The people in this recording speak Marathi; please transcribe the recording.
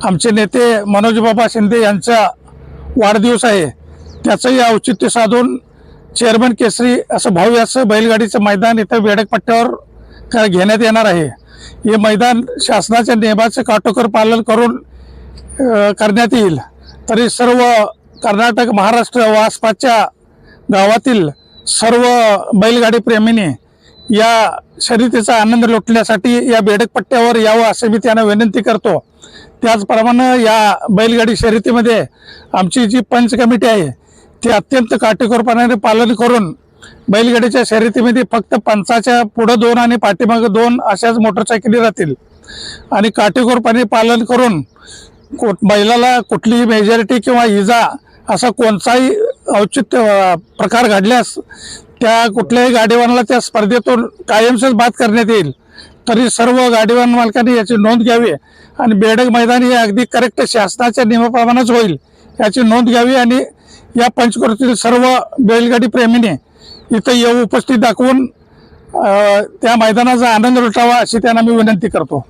आमचे नेते मनोजबाबा शिंदे यांचा वाढदिवस आहे, त्याचंही औचित्य साधून चेअरमन केसरी असं भव्य असं बैलगाडीचं मैदान इथं बेडक पट्ट्यावर घेण्यात येणार आहे। हे मैदान शासनाच्या नियमाचं काटेकोर पालन करून करण्यात येईल। तरी सर्व कर्नाटक, महाराष्ट्र व आसपासच्या गावातील सर्व बैलगाडी प्रेमींनी या शर्यतीचा आनंद लुटण्यासाठी या बेडक पट्ट्यावर यावं असे मी त्यांना विनंती करतो। त्याचप्रमाणे या बैलगाडी शर्यतीमध्ये आमची जी पंच कमिटी आहे ती अत्यंत काटेकोरपणाने पालन करून बैलगाडीच्या शर्यतीमध्ये फक्त पंचाच्या पुढे 2 आणि पाठीमागे 2 अशाच मोटरसायकली राहतील आणि काटेकोरपणे पालन करून बैलाला कुठलीही मेजॉरिटी किंवा इजा असा कोणताही औचित्य प्रकार घडल्यास त्या कुठल्याही गाडीवानाला त्या स्पर्धेतून कायमच बाद करण्यात येईल। तरी सर्व गाडीवान मालकांनी याची नोंद घ्यावी आणि बेडक मैदान हे अगदी करेक्ट शासनाच्या नियमाप्रमाणेच होईल याची नोंद घ्यावी आणि या पंचक्रोशीतील सर्व बैलगाडी प्रेमीने इथं येऊ उपस्थित दाखवून त्या मैदानाचा आनंद लुटावा अशी त्यांना मी विनंती करतो।